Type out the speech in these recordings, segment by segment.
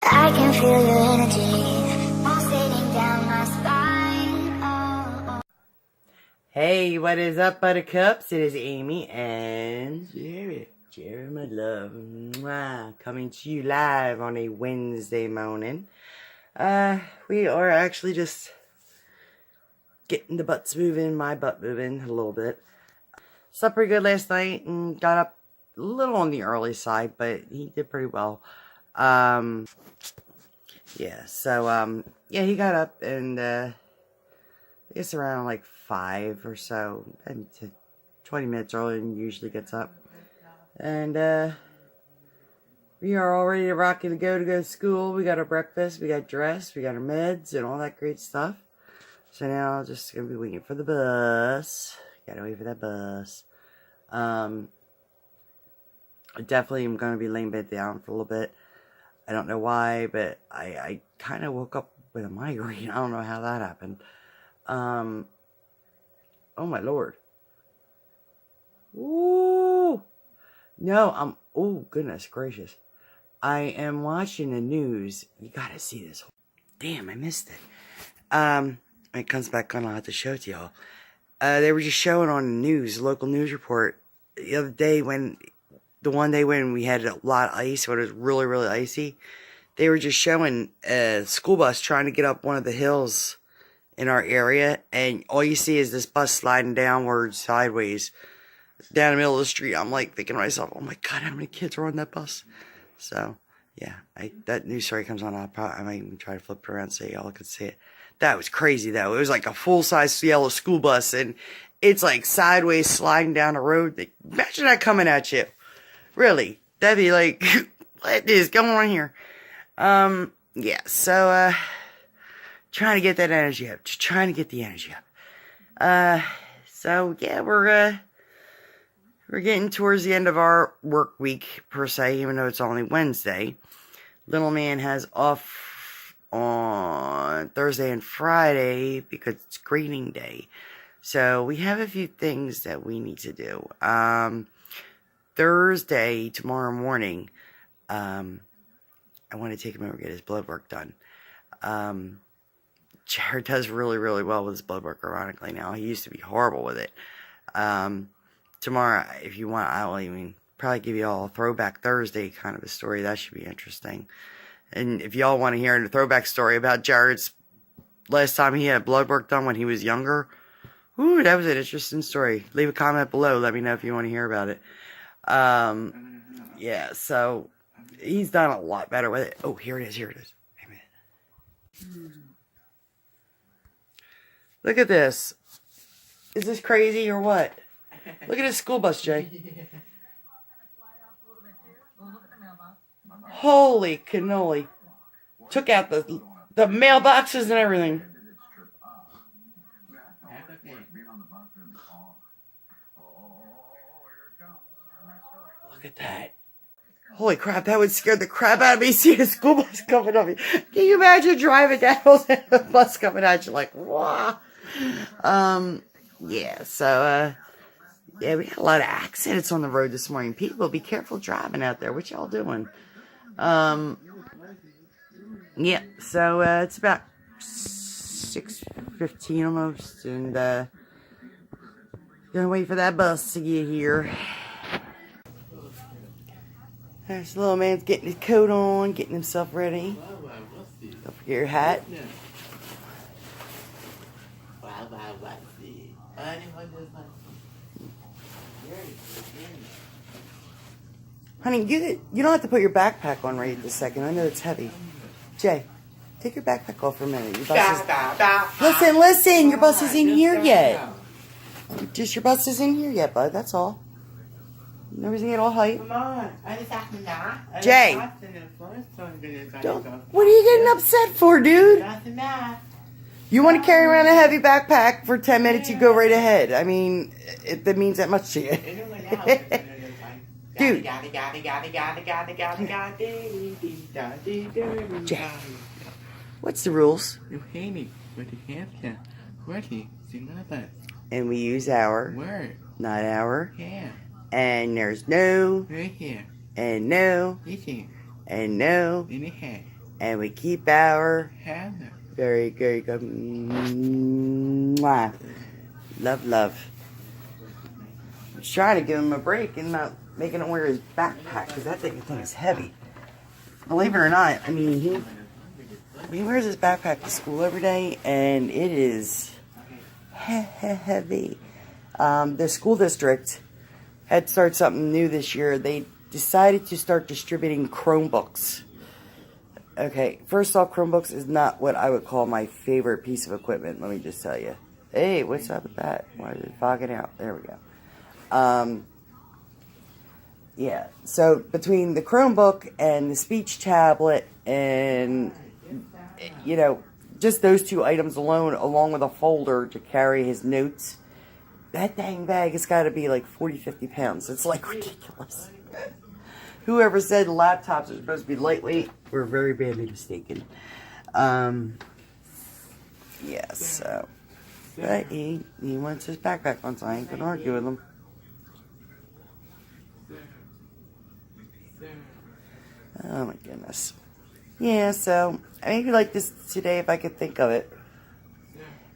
I can feel your energy pulsating down my spine. Oh. Hey, what is up, Buttercups? It is Amy and Jerry, my love, mwah, coming to you live on a Wednesday morning. We are actually just getting the butts moving, my butt moving a little bit. Slept pretty good last night and got up a little on the early side, but he did pretty well. Yeah, so, yeah, he got up and, I guess around like 5 or so, and 20 minutes earlier than he usually gets up. And, we are all ready to rock and go to school. We got our breakfast, we got dressed, we got our meds and all that great stuff. So now just gonna be waiting for the bus. Gotta wait for that bus. I definitely am gonna be laying bed down for a little bit. I don't know why, but I kind of woke up with a migraine. I don't know how that happened. Oh my lord. Ooh. No, oh goodness gracious. I am watching the news. You gotta see this. Damn, I missed it. When it comes back on, I'll have to show it to y'all. They were just showing on the news, local news report, the other day the one day when we had a lot of ice, when it was really, really icy, they were just showing a school bus trying to get up one of the hills in our area, and all you see is this bus sliding downwards, sideways, down the middle of the street. I'm like thinking to myself, oh my god, how many kids are on that bus? So, yeah, that news story comes on, I might even try to flip it around so y'all can see it. That was crazy, though. It was like a full-size yellow school bus, and it's like sideways sliding down the road. Imagine that coming at you. Really. That'd be like, what is going on here? Yeah, so, trying to get that energy up. Just trying to get the energy up. So, yeah, we're getting towards the end of our work week, per se, even though it's only Wednesday. Little man has off on Thursday and Friday because it's grading day. So, we have a few things that we need to do. Thursday, tomorrow morning, I want to take him over and get his blood work done. Jared does really, really well with his blood work, ironically now. He used to be horrible with it. Tomorrow, if you want, I will even probably give you all a Throwback Thursday kind of a story. That should be interesting. And if y'all want to hear a throwback story about Jared's last time he had blood work done when he was younger, ooh, that was an interesting story. Leave a comment below. Let me know if you want to hear about it. Yeah, so he's done a lot better with it. Oh, here it is. Here it is. Wait a minute. Look at this. Is this crazy or what? Look at this school bus, Jay. Holy cannoli. Took out the mailboxes and everything. Look at that. Holy crap, that would scare the crap out of me seeing a school bus coming up. Can you imagine driving down and a bus coming at you like, wow. Yeah, so, yeah, we had a lot of accidents on the road this morning. People, be careful driving out there. What y'all doing? Yeah, so, it's about 6:15 almost, and, gonna wait for that bus to get here. There's the little man's getting his coat on, getting himself ready. Don't forget your hat. Honey, you don't have to put your backpack on right this second. I know it's heavy. Jay, take your backpack off for a minute. Your bus is... Listen, your bus isn't here yet. Just your bus isn't here yet, bud. That's all. Nobody's gonna get all hype. Come on. Jay. What are you getting upset for, dude? You want to carry around a heavy backpack for 10 minutes, you go right ahead. I mean, that means that much to you. Dude. Jay. What's the rules? And we use our, not our. And there's no, and no, and no, And we keep our Heather. very good. Mwah. Love, love. I was trying to give him a break and not making him wear his backpack because that thing is heavy. Believe it or not, I mean, he wears his backpack to school every day, and it is heavy. The school district had started something new this year. They decided to start distributing Chromebooks. Okay, first off, Chromebooks is not what I would call my favorite piece of equipment, let me just tell you. Hey, what's up with that? Why is it fogging out? There we go. Yeah, so between the Chromebook and the speech tablet and, you know, just those two items alone, along with a folder to carry his notes, that dang bag has got to be like 40, 50 pounds. It's like ridiculous. Whoever said laptops are supposed to be lightweight, we're very badly mistaken. Yeah, so. But he wants his backpack on, so I ain't going to argue with him. Oh my goodness. Yeah, so I maybe like this today if I could think of it.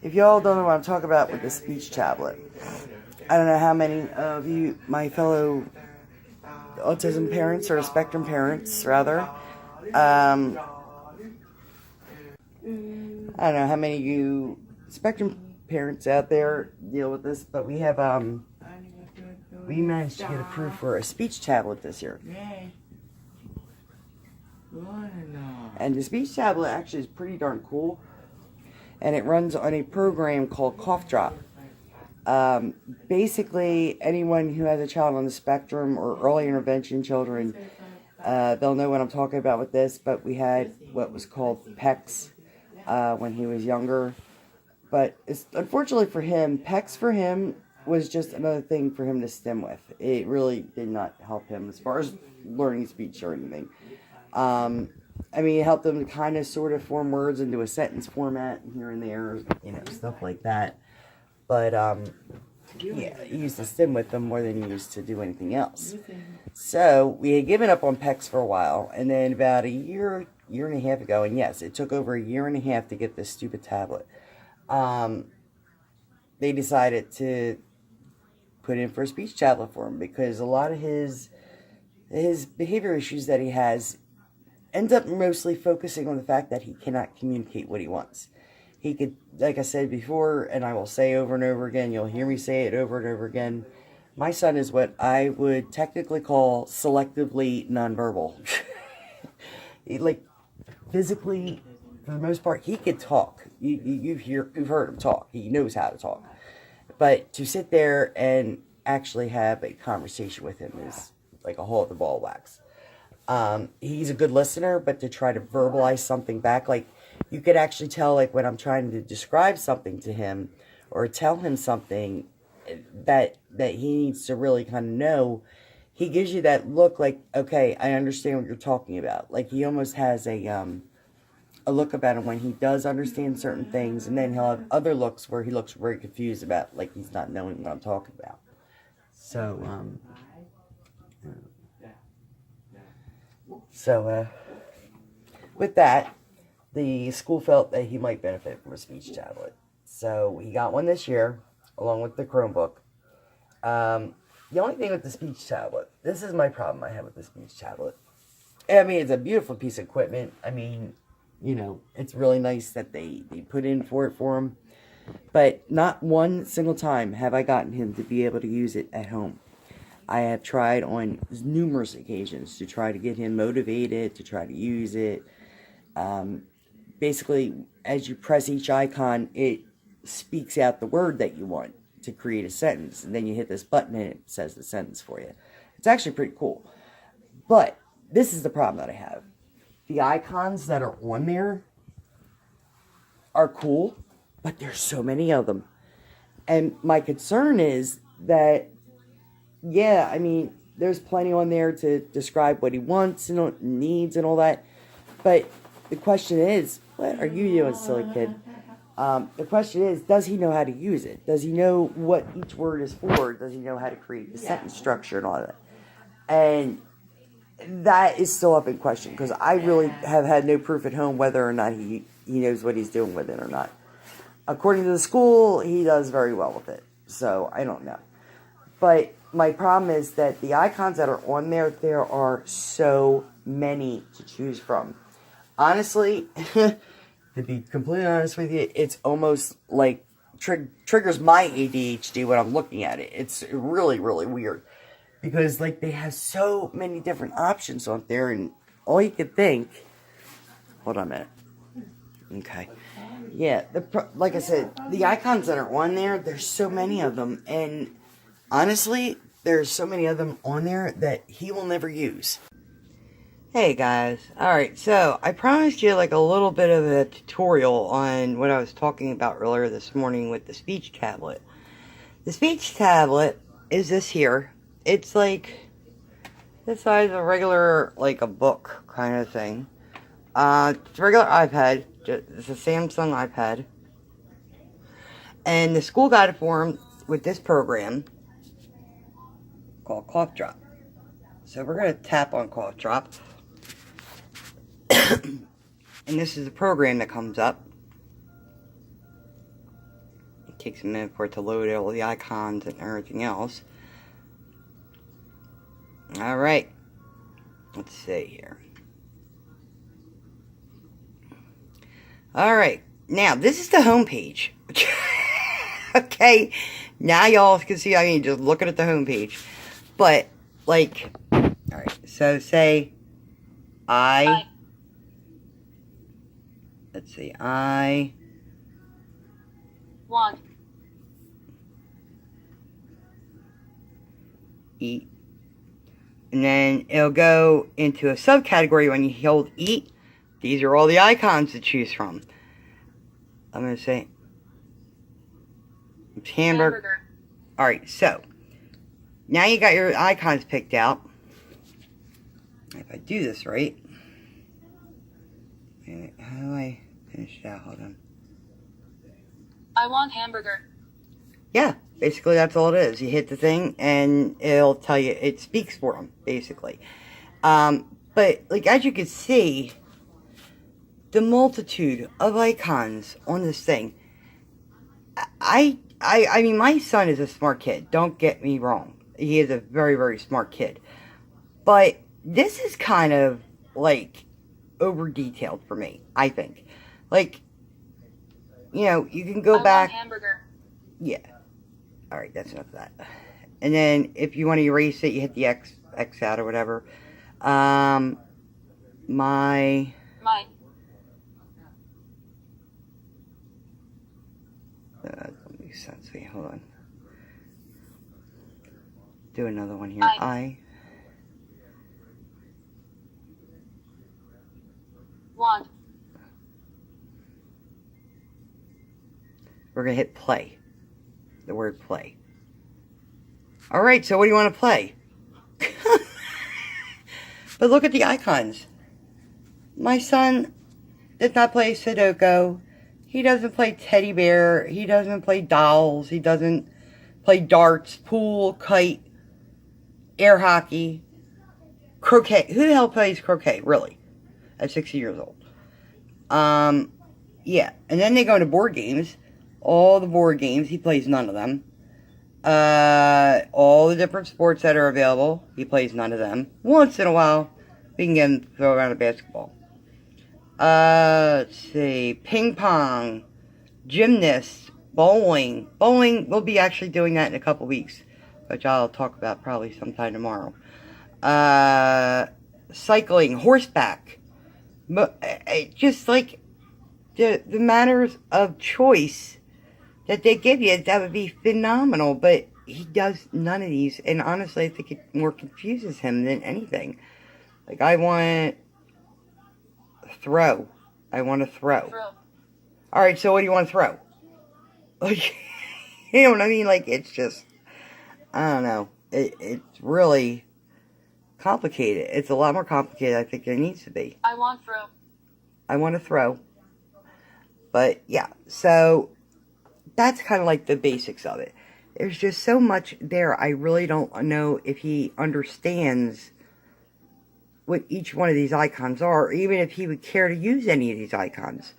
If y'all don't know what I'm talking about with the speech tablet, I don't know how many of you, my fellow autism parents or spectrum parents, rather, I don't know how many of you spectrum parents out there deal with this, but we have we managed to get approved for a speech tablet this year. And the speech tablet actually is pretty darn cool. And it runs on a program called Coughdrop. Basically, anyone who has a child on the spectrum or early intervention children, they'll know what I'm talking about with this. But we had what was called PECS when he was younger. But unfortunately for him, PECS for him was just another thing for him to stim with. It really did not help him as far as learning speech or anything. I mean, it helped them to kind of sort of form words into a sentence format here and there, you know, stuff like that. But, yeah, he used to stim with them more than he used to do anything else. So, we had given up on PECS for a while, and then about a year and a half ago, and yes, it took over a year and a half to get this stupid tablet, they decided to put in for a speech tablet for him, because a lot of his behavior issues that he has end up mostly focusing on the fact that he cannot communicate what he wants. He could, like I said before, and I will say over and over again, you'll hear me say it over and over again, my son is what I would technically call selectively nonverbal. Like, physically, for the most part, he could talk. You've heard him talk. He knows how to talk. But to sit there and actually have a conversation with him is like a hole at the ball of wax. He's a good listener, but to try to verbalize something back, like, you could actually tell, like, when I'm trying to describe something to him or tell him something that he needs to really kind of know, he gives you that look like, okay, I understand what you're talking about. Like, he almost has a look about him when he does understand certain things, and then he'll have other looks where he looks very confused about, like, he's not knowing what I'm talking about. So, with that, the school felt that he might benefit from a speech tablet. So, he got one this year, along with the Chromebook. The only thing with the speech tablet, this is my problem I have with the speech tablet. I mean, it's a beautiful piece of equipment. I mean, you know, it's really nice that they put in for him. But not one single time have I gotten him to be able to use it at home. I have tried on numerous occasions to try to get him motivated, to try to use it. Basically, as you press each icon, it speaks out the word that you want to create a sentence. And then you hit this button and it says the sentence for you. It's actually pretty cool. But this is the problem that I have. The icons that are on there are cool, but there's so many of them. And my concern is that, yeah, I mean, there's plenty on there to describe what he wants and needs and all that. But the question is, what are you doing, silly kid? The question is, does he know how to use it? Does he know what each word is for? Does he know how to create the sentence structure and all that? And that is still up in question, because I really have had no proof at home whether or not he knows what he's doing with it or not. According to the school, he does very well with it. So, I don't know. But my problem is that the icons that are on there are so many to choose from. Honestly, to be completely honest with you, it's almost like triggers my ADHD when I'm looking at it. It's really, really weird. Because, like, they have so many different options on there, and all you could think... Hold on a minute. Okay. Yeah, like I said, the icons that are on there, there's so many of them, and honestly, there's so many of them on there that he will never use. Hey guys, alright, so I promised you like a little bit of a tutorial on what I was talking about earlier this morning with the speech tablet. The speech tablet is this here. It's like the size of a regular, like a book kind of thing. It's a regular iPad. It's a Samsung iPad. And the school got it for him with this program called Coughdrop. So we're going to tap on Coughdrop. And this is the program that comes up. It takes a minute for it to load all the icons and everything else. Alright, let's see here. Alright, now this is the home page. Okay, now y'all can see, I mean, just looking at the home page. But, like, alright, so say, let's see, I want eat. And then it'll go into a subcategory when you hold eat. These are all the icons to choose from. I'm going to say hamburger. Alright, so now you got your icons picked out. If I do this right. Wait, how do I finish that? Hold on. I want hamburger. Yeah, basically that's all it is. You hit the thing and it'll tell you, it speaks for them, basically. But, like, as you can see, the multitude of icons on this thing. I mean, my son is a smart kid. Don't get me wrong. He is a very, very smart kid. But this is kind of, like, over-detailed for me, I think. Like, you know, you can go back. I want hamburger. Yeah. Alright, that's enough of that. And then, if you want to erase it, you hit the X out or whatever. My... That doesn't make sense. Wait, hold on. Do another one here. I want. We're going to hit play. The word play. Alright, so what do you want to play? But look at the icons. My son does not play Sudoku. He doesn't play teddy bear. He doesn't play dolls. He doesn't play darts, pool, kite, air hockey, croquet. Who the hell plays croquet, really? At 60 years old. Yeah. And then they go into board games. All the board games. He plays none of them. All the different sports that are available. He plays none of them. Once in a while, we can get him to throw around a basketball. Let's see. Ping pong. Gymnast. Bowling. Bowling, we'll be actually doing that in a couple weeks, which I'll talk about probably sometime tomorrow. Cycling. Horseback. Just like the matters of choice that they give you, that would be phenomenal, but he does none of these, and honestly, I think it more confuses him than anything. Like, I want throw. I want to throw. Alright, so what do you want to throw? Like, you know what I mean? Like, it's just, I don't know. It's really complicated. It's a lot more complicated, I think, than it needs to be. I want throw. I want to throw. But, yeah, so that's kind of like the basics of it. There's just so much there. I really don't know if he understands what each one of these icons are, or even if he would care to use any of these icons.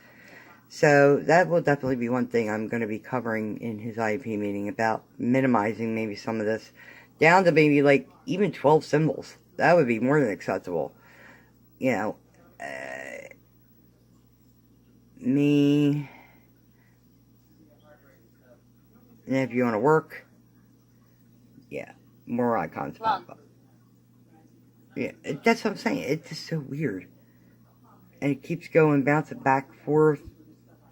So that will definitely be one thing I'm going to be covering in his IEP meeting, about minimizing maybe some of this down to maybe like even 12 symbols. That would be more than acceptable. You know, me, and if you want to work, yeah, more icons pop up. Yeah, that's what I'm saying. It's just so weird. And it keeps going, bouncing back and forth,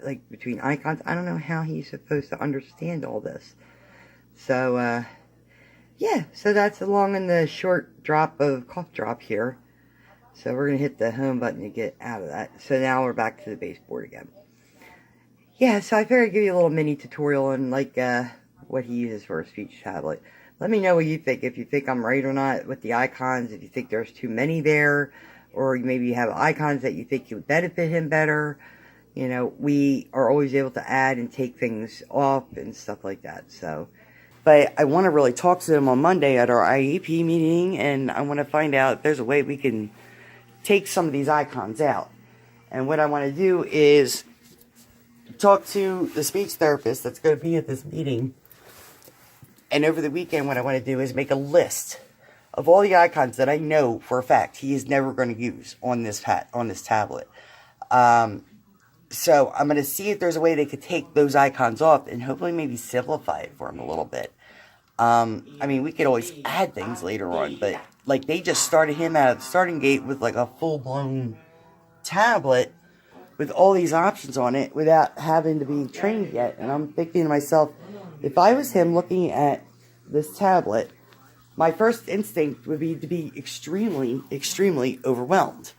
like between icons. I don't know how he's supposed to understand all this. So, yeah, so that's the long and the short drop of Coughdrop here. So we're going to hit the home button to get out of that. So now we're back to the baseboard again. Yeah, so I figured I'd give you a little mini tutorial on like what he uses for a speech tablet. Let me know what you think, if you think I'm right or not with the icons, if you think there's too many there, or maybe you have icons that you think would benefit him better. You know, we are always able to add and take things off and stuff like that, so. But I want to really talk to him on Monday at our IEP meeting, and I want to find out if there's a way we can take some of these icons out. And what I want to do is talk to the speech therapist that's going to be at this meeting. And over the weekend, what I want to do is make a list of all the icons that I know for a fact he is never going to use on this tablet. So I'm going to see if there's a way they could take those icons off and hopefully maybe simplify it for him a little bit. I mean, we could always add things later on, but like they just started him out of the starting gate with like a full-blown tablet with all these options on it without having to be trained yet. And I'm thinking to myself, if I was him looking at this tablet, my first instinct would be to be extremely, extremely overwhelmed.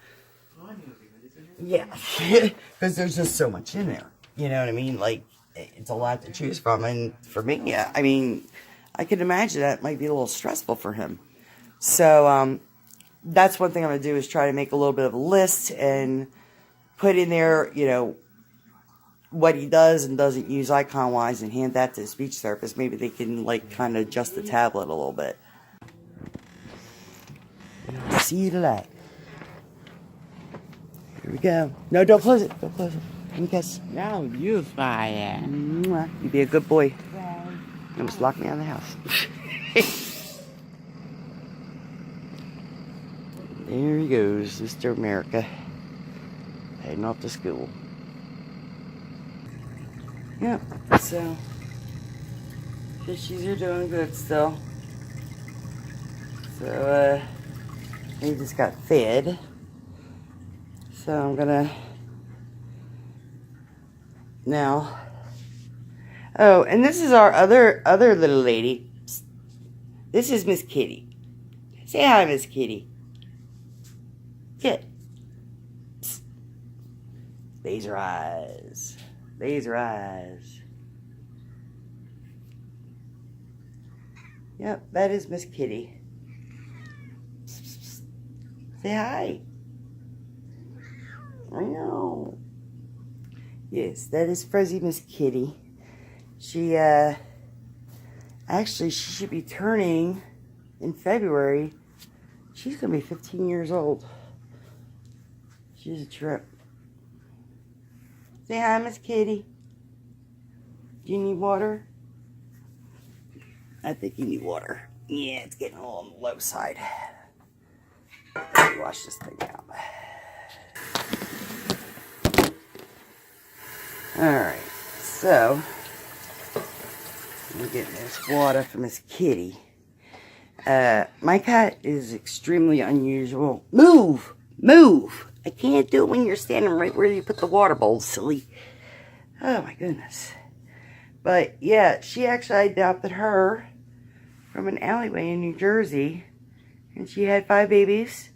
Yeah, because there's just so much in there. You know what I mean? Like, it's a lot to choose from. And for me, yeah, I mean, I can imagine that might be a little stressful for him. So, that's one thing I'm going to do, is try to make a little bit of a list and put in there, you know, what he does and doesn't use icon-wise, and hand that to the speech therapist. Maybe they can, like, kind of adjust the tablet a little bit. See you tonight. Here we go. No, don't close it. Don't close it. Let me kiss. No, you fire. You be a good boy. You almost locked me out of the house. There he goes, Mr. America. Heading off to school. Yep, so fishies are doing good still. So, they just got fed. So I'm gonna now. Oh, and this is our other little lady. Psst. This is Miss Kitty. Say hi, Miss Kitty. Kit. Psst. Laser eyes. Laser eyes. Yep, that is Miss Kitty. Psst, psst, psst. Say hi. I know. Yes, that is Fuzzy Miss Kitty. She, actually, she should be turning in February. She's going to be 15 years old. She's a trip. Say hi, Miss Kitty. Do you need water? I think you need water. Yeah, it's getting a little on the low side. Let me wash this thing out. Alright, so I'm getting this water for Miss Kitty. My cat is extremely unusual. Move! Move! I can't do it when you're standing right where you put the water bowl, silly. Oh my goodness. But yeah, she actually adopted her from an alleyway in New Jersey. And she had 5 babies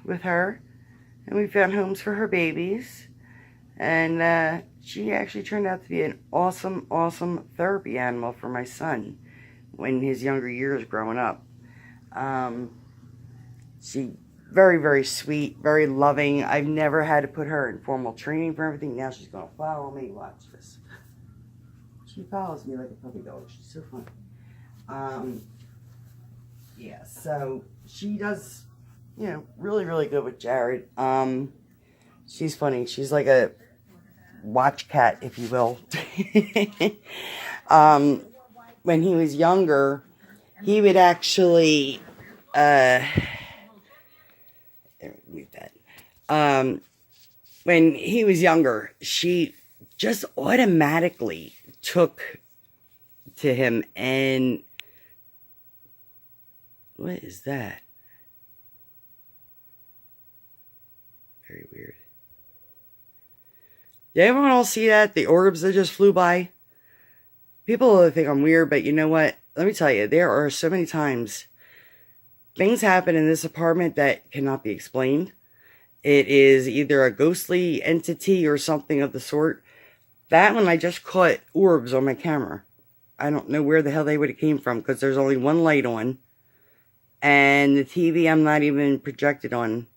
with her. And we found homes for her babies. And she actually turned out to be an awesome, awesome therapy animal for my son in his younger years growing up. She very, very sweet, very loving. I've never had to put her in formal training for everything. Now she's going to follow me. Watch this. She follows me like a puppy dog. She's so fun. Yeah, so she does you know, really, really good with Jared. She's funny. She's like a watch cat, if you will. When he was younger, he would actually, mute that. When he was younger, she just automatically took to him. And what is that? Very weird. Did everyone all see that? The orbs that just flew by? People think I'm weird, but you know what? Let me tell you, there are so many times things happen in this apartment that cannot be explained. It is either a ghostly entity or something of the sort. That one I just caught orbs on my camera. I don't know where the hell they would have came from because there's only one light on. And the TV I'm not even projected on.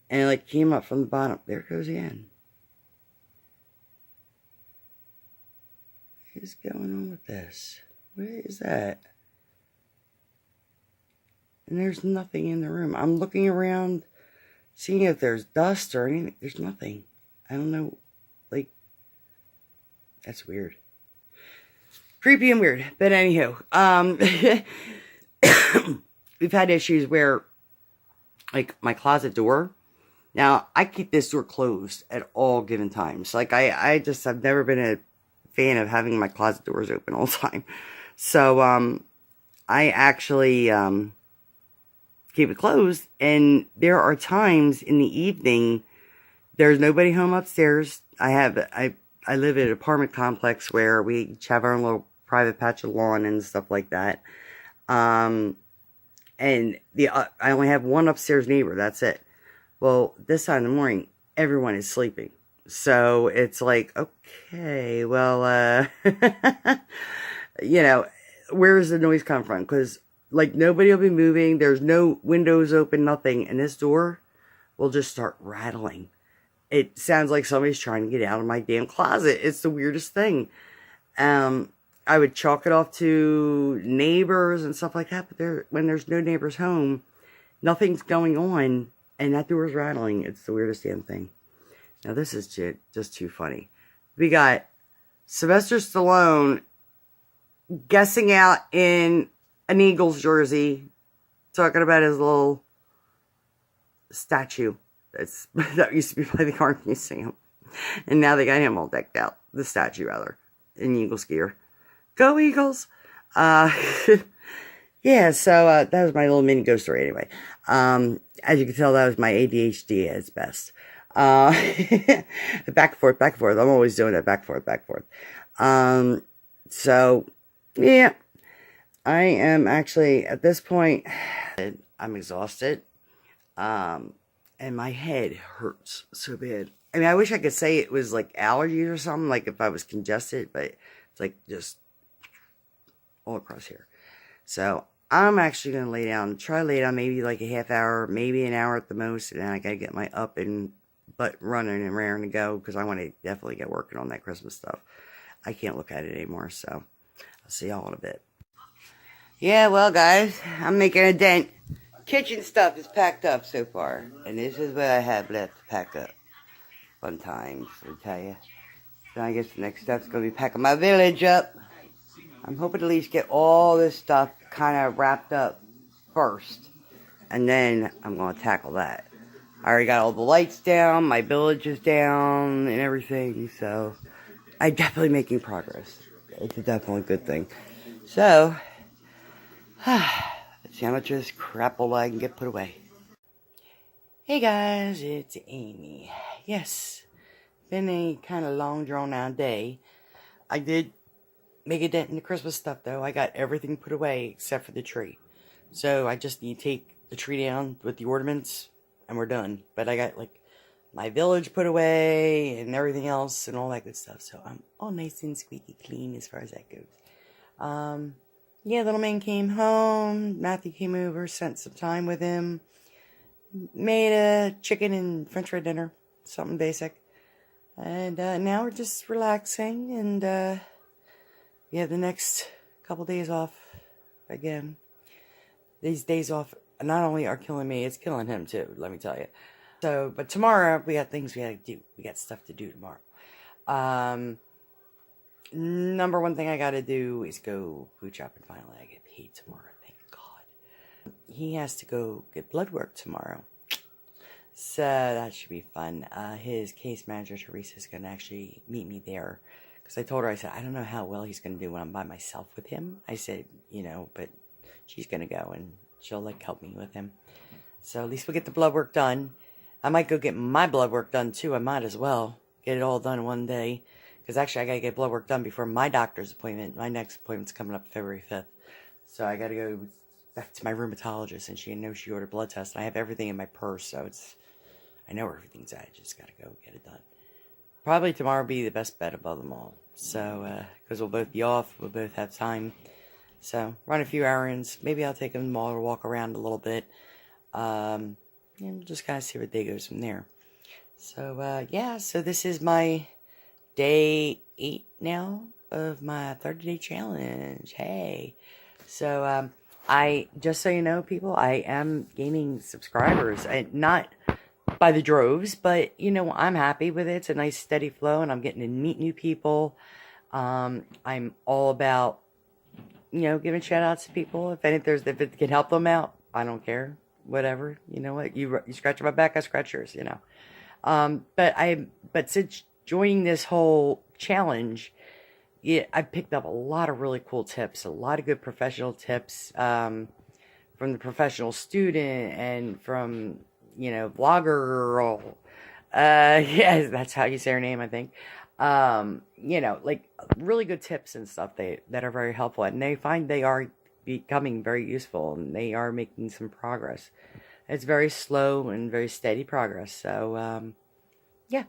And it like came up from the bottom. There it goes again. What is going on with this? What is that? And there's nothing in the room. I'm looking around, seeing if there's dust or anything. There's nothing. I don't know. Like, that's weird. Creepy and weird. But anywho, we've had issues where, like, my closet door. Now, I keep this door closed at all given times. Like, I've never been a fan of having my closet doors open all the time. So, I actually, keep it closed. And there are times in the evening, there's nobody home upstairs. I live in an apartment complex where we each have our own little private patch of lawn and stuff like that. And I only have one upstairs neighbor. That's it. Well, this time in the morning, everyone is sleeping. So it's like, okay, well, you know, where does the noise come from? Because, like, nobody will be moving. There's no windows open, nothing. And this door will just start rattling. It sounds like somebody's trying to get out of my damn closet. It's the weirdest thing. I would chalk it off to neighbors and stuff like that. But when there's no neighbors home, nothing's going on. And that door's rattling. It's the weirdest damn thing. Now, this is just too funny. We got Sylvester Stallone guessing out in an Eagles jersey, talking about his little statue that used to be by the Art Museum. And now they got him all decked out. The statue, rather, in Eagles gear. Go Eagles! Yeah, so that was my little mini ghost story anyway. As you can tell, that was my ADHD at its best. Back and forth, back and forth. I'm always doing that, back and forth, back and forth. So, yeah. I am actually, at this point, I'm exhausted. And my head hurts so bad. I mean, I wish I could say it was like allergies or something, like if I was congested, but it's like just all across here. So, I'm actually going to try to lay down maybe like a half hour, maybe an hour at the most, and then I got to get my up and butt running and raring to go, because I want to definitely get working on that Christmas stuff. I can't look at it anymore, so I'll see y'all in a bit. Yeah, well, guys, I'm making a dent. Kitchen stuff is packed up so far, and this is what I have left to pack up. Fun times, I tell you. So I guess the next step's going to be packing my village up. I'm hoping to at least get all this stuff kind of wrapped up first, and then I'm going to tackle that. I already got all the lights down, my village is down, and everything, so I'm definitely making progress. It's definitely a good thing. So, let's see how much of this crap all I can get put away. Hey guys, it's Amy. Yes, been a kind of long drawn out day. I did make a dent in the Christmas stuff though. I got everything put away except for the tree. So I just need to take the tree down with the ornaments and we're done. But I got like my village put away and everything else and all that good stuff. So I'm all nice and squeaky clean as far as that goes. Yeah, little man came home. Matthew came over, spent some time with him. Made a chicken and french fry dinner. Something basic. And now we're just relaxing. And we have the next couple days off again. These days off not only are killing me, it's killing him too, let me tell you. So, but tomorrow, we got things we gotta do. We got stuff to do tomorrow. Number one thing I gotta do is go boot shop and finally I get paid tomorrow, thank God. He has to go get blood work tomorrow. So, that should be fun. His case manager, Teresa, is gonna actually meet me there. Because I told her, I said, I don't know how well he's gonna do when I'm by myself with him. I said, you know, but she's gonna go and she'll, like, help me with him. So, at least we'll get the blood work done. I might go get my blood work done, too. I might as well get it all done one day. Because actually, I got to get blood work done before my doctor's appointment. My next appointment's coming up February 5th. So I got to go back to my rheumatologist. And she knows she ordered blood tests. I have everything in my purse. So I know where everything's at. I just got to go get it done. Probably tomorrow will be the best bet above them all. So, because we'll both be off. We'll both have time. So, run a few errands. Maybe I'll take them tomorrow to walk around a little bit. And just kind of see where day goes from there. So, yeah. So, this is my day 8 now of my 30-day challenge. Hey. So, just so you know, people, I am gaining subscribers. Not by the droves, but, you know, I'm happy with it. It's a nice steady flow, and I'm getting to meet new people. I'm all about, you know, giving shout-outs to people. If it can help them out, I don't care. Whatever. You know what? You scratch my back, I scratch yours, you know. But since joining this whole challenge, I picked up a lot of really cool tips, a lot of good professional tips from the professional student and from, you know, vlogger girl. Yeah, that's how you say her name, I think. You know, like really good tips and stuff that are very helpful, and they find they are becoming very useful, and they are making some progress. It's very slow and very steady progress. So, yeah.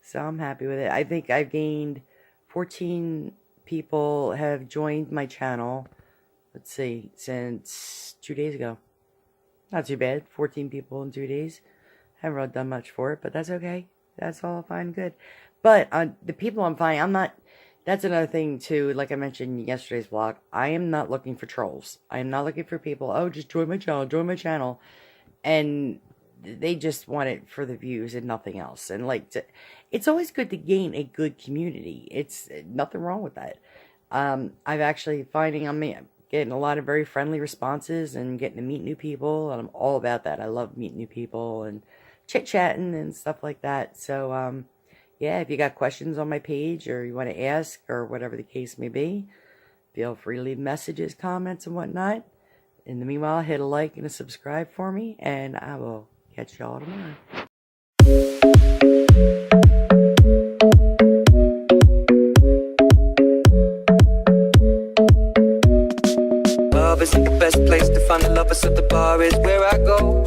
So I'm happy with it. I think I've gained 14 people have joined my channel. Let's see, since 2 days ago. Not too bad. 14 people in 2 days. Haven't really done much for it, but that's okay. That's all fine and good. But the people I'm finding, I'm not... That's another thing, too. Like I mentioned in yesterday's vlog, I am not looking for trolls. I am not looking for people, oh, just join my channel. And they just want it for the views and nothing else. And, like, it's always good to gain a good community. It's nothing wrong with that. I'm actually finding I'm getting a lot of very friendly responses and getting to meet new people. And I'm all about that. I love meeting new people and chit-chatting and stuff like that. So, yeah, if you got questions on my page or you want to ask or whatever the case may be, feel free to leave messages, comments, and whatnot. In the meanwhile, hit a like and a subscribe for me, and I will catch y'all tomorrow. Love isn't the best place to find the lovers, so the bar is where I go.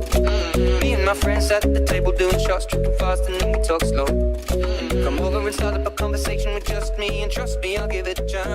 Me and my friends at the table doing shots, tripping fast, and then we talk slow. Come over and start up a conversation with just me, and trust me, I'll give it a chance.